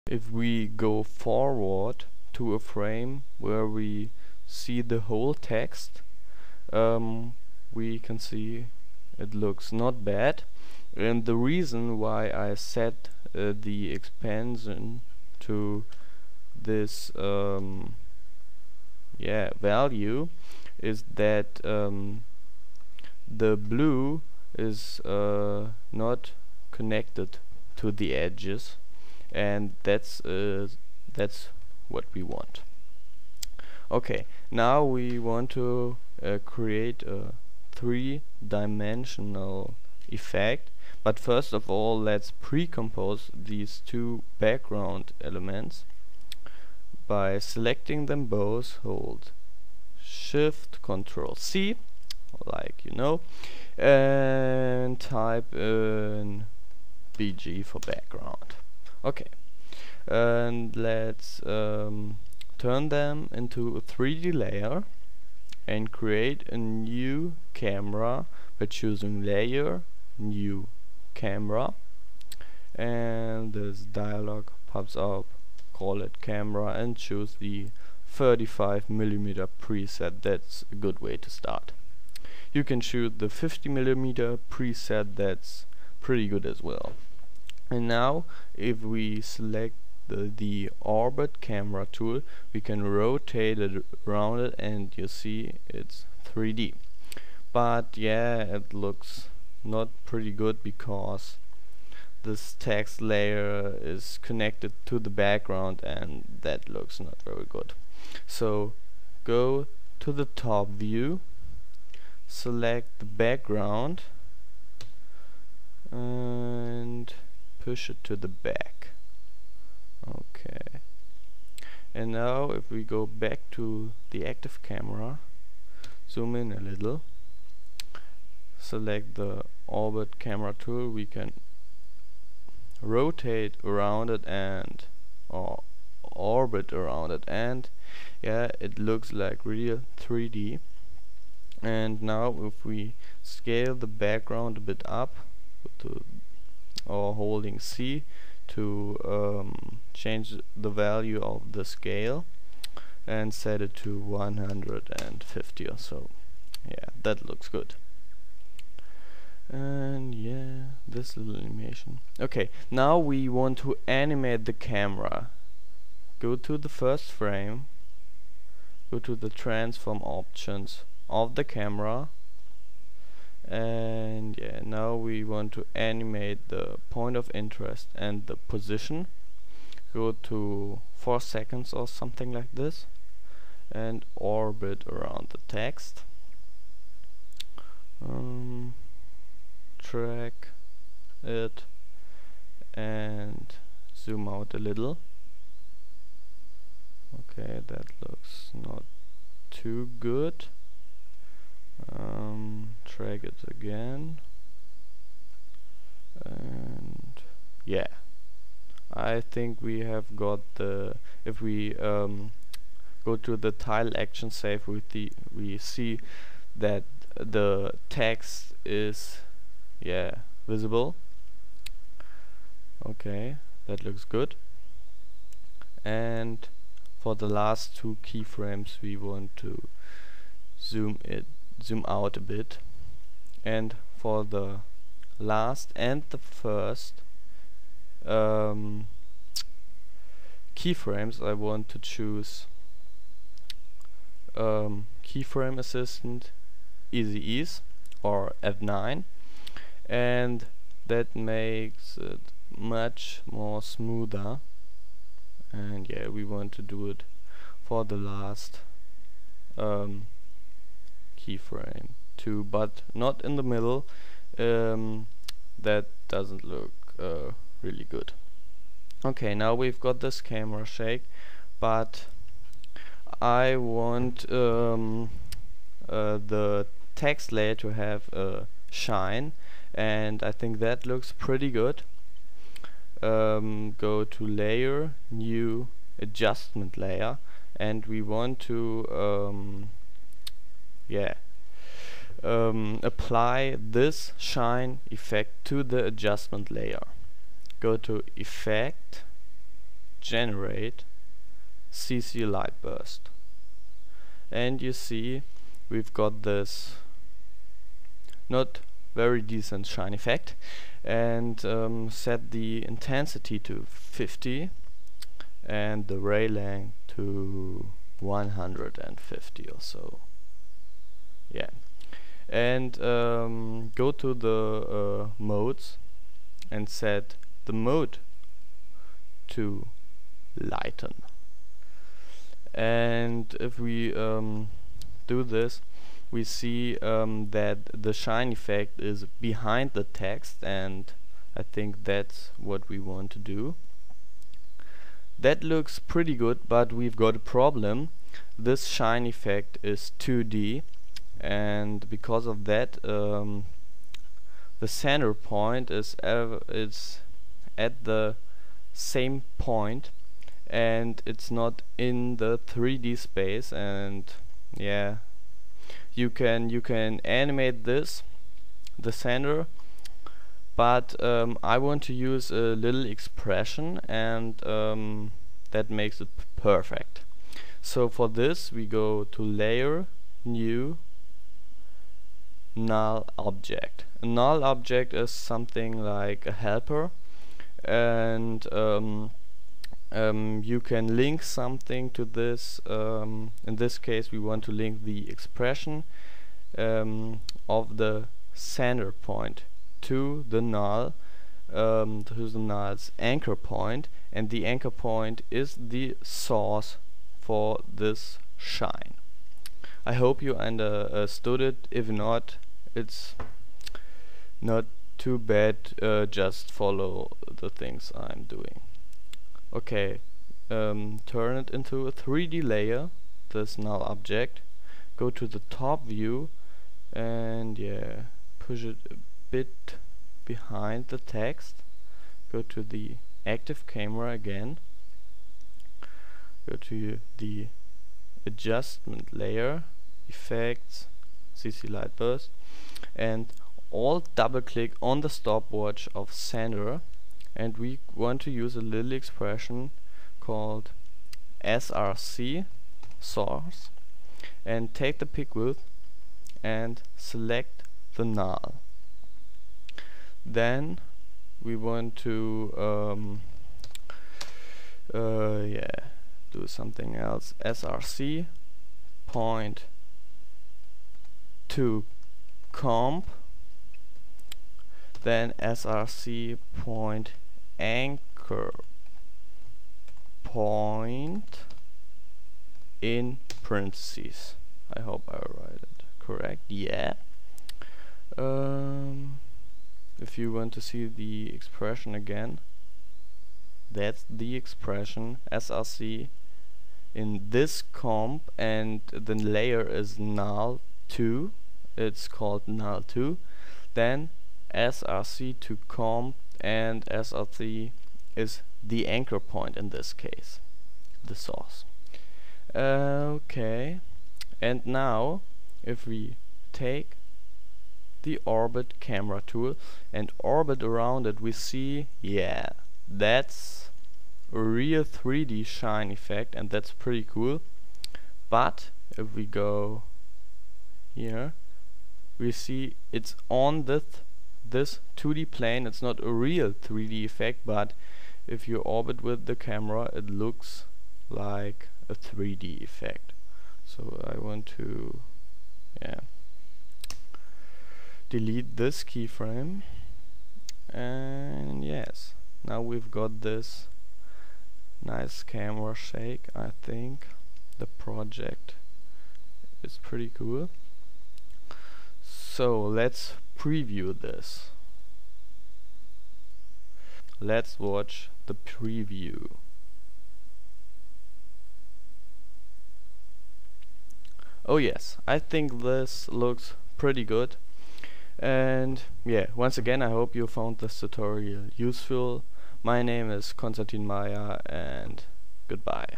if we go forward to a frame where we see the whole text, we can see it looks not bad. And the reason why I set the expansion to this value is that the blue is not connected to the edges, and that's what we want. Okay, now we want to create a three-dimensional effect, but first of all let's pre-compose these two background elements by selecting them both. Hold Shift Ctrl C, like you know, and type in BG for background. Okay, and let's turn them into a 3D layer and create a new camera by choosing Layer, New Camera, and this dialog pops up. Call it Camera and choose the 35mm preset. That's a good way to start. You can choose the 50mm preset, that's pretty good as well. And now if we select the orbit camera tool, we can rotate it around it and you see it's 3D. But yeah, it looks not pretty good because this text layer is connected to the background and that looks not very good. So go to the top view, select the background and push it to the back. Okay, and now if we go back to the active camera, zoom in a little, select the orbit camera tool, we can rotate around it and orbit around it, and yeah, it looks like real 3D. And now if we scale the background a bit up or holding C to change the value of the scale and set it to 150 or so, yeah, that looks good. And yeah, this little animation. Okay, now we want to animate the camera. Go to the first frame, go to the transform options of the camera, and yeah, now we want to animate the point of interest and the position. Go to 4 seconds or something like this and orbit around the text. Track it and zoom out a little. Okay, that looks not too good. Track it again, and yeah, I think we have got the, if we go to the tile action save, we see that the text is visible. Okay, that looks good. And for the last two keyframes we want to zoom out a bit, and for the last and the first keyframes I want to choose keyframe assistant easy ease or F9, and that makes it much more smoother. And yeah, we want to do it for the last keyframe too, but not in the middle. That doesn't look really good. Okay, now we've got this camera shake, but I want the text layer to have a shine, and I think that looks pretty good. Go to layer, new adjustment layer, and we want to apply this shine effect to the adjustment layer. Go to effect, generate CC light burst. And you see we've got this not very decent shine effect, and set the intensity to 50 and the ray length to 150 or so. Yeah, and go to the modes and set the mode to lighten. And if we do this, we see that the shine effect is behind the text, and I think that's what we want to do. That looks pretty good, but we've got a problem. This shine effect is 2D, and because of that the center point is at the same point, and it's not in the 3D space. And yeah, you can animate this, the center, but I want to use a little expression, and that makes it perfect. So for this we go to Layer, New, Null Object. A null object is something like a helper, and you can link something to this. In this case we want to link the expression of the center point to the null, to the null's anchor point, and the anchor point is the source for this shine. I hope you understood it. If not, it's not too bad, just follow the things I'm doing. Okay, turn it into a 3D layer, this null object, go to the top view, and yeah, push it a bit behind the text, go to the active camera again, go to the adjustment layer, effects, CC light burst, and alt double click on the stopwatch of center, and we want to use a little expression called SRC, source, and take the pick width and select the null. Then we want to do something else. SRC point to comp, then SRC point anchor point in parentheses. I hope I write it correct. Yeah. If you want to see the expression again, that's the expression SRC in this comp, and the layer is null 2. It's called null 2. Then SRC to comp, and SRC is the anchor point in this case, the source. Okay, and now if we take the orbit camera tool and orbit around it, we see, yeah, that's a real 3D shine effect, and that's pretty cool. But if we go here, we see it's on this 2D plane. It's not a real 3D effect, but if you orbit with the camera, it looks like a 3D effect. So I want to delete this keyframe, and yes, now we've got this nice camera shake. I think the project is pretty cool. So let's preview this. Let's watch the preview. Oh yes, I think this looks pretty good. And yeah, once again, I hope you found this tutorial useful. My name is Constantin Maier, and goodbye.